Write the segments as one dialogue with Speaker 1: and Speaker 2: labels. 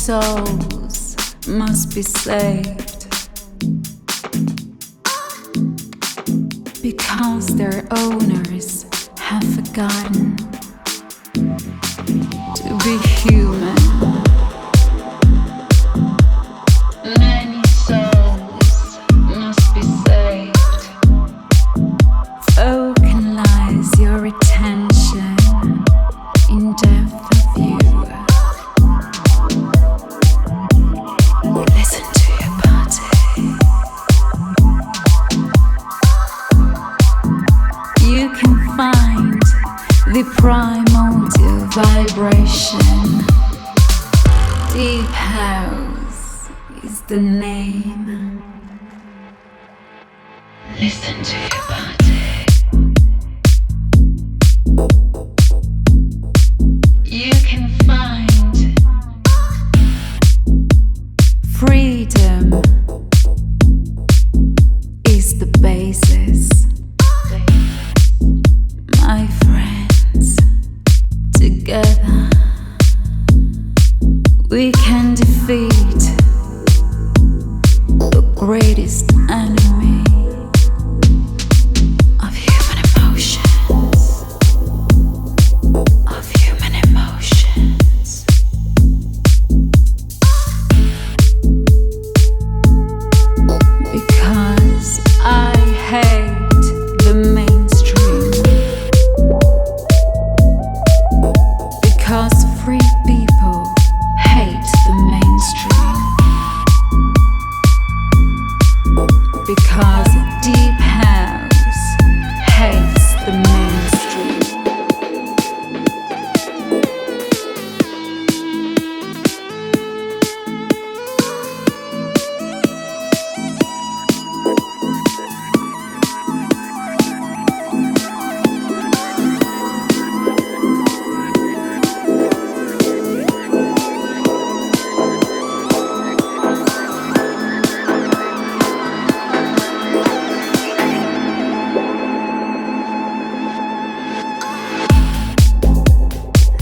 Speaker 1: souls must be saved because their owners have forgotten to be human. Many souls must be saved. Focalize your attention in depth of view. Listen to your body. You can find the primordial vibration. Deep House is the name. Listen to your body. You can find freedom is the basis. My friends, together we can defeat the greatest enemy of human emotions. Of human emotions. Because I hate the mainstream. Because free people hate the mainstream. Because Deep House hates the mainstream.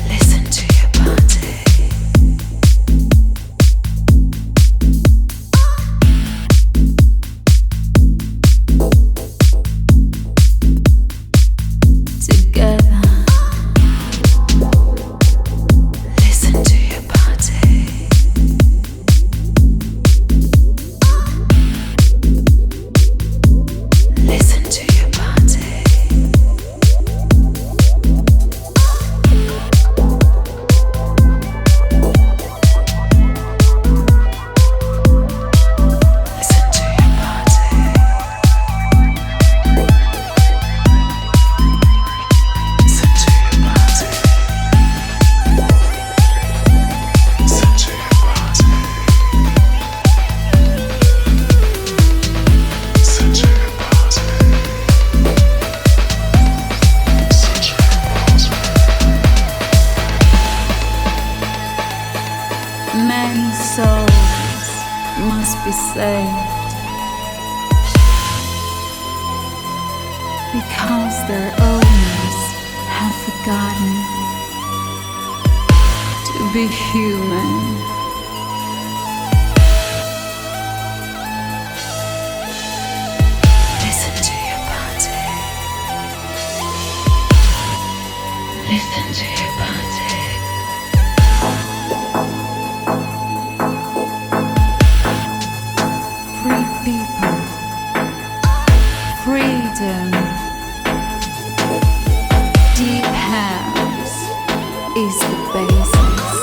Speaker 1: Listen to your body. Together. Listen to your body. Listen to your body. Listen to your body. Listen to your body. Listen to your body. Listen to your body. Listen to your body. Many souls must be saved because their owners have forgotten to be human. Listen to your body. Listen to your body. Free people. Freedom. Deep House is the basis.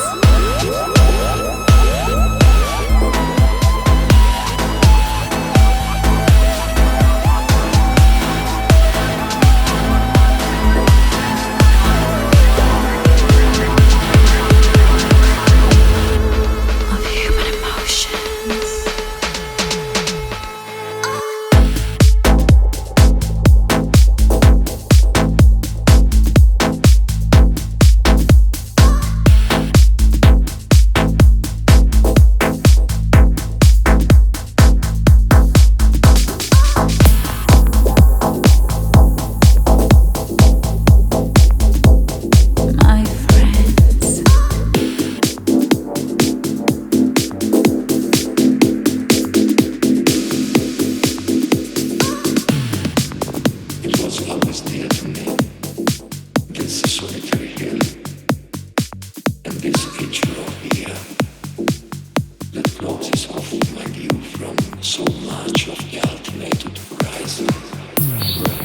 Speaker 1: Of human emotions.
Speaker 2: so much of the ultimate horizon.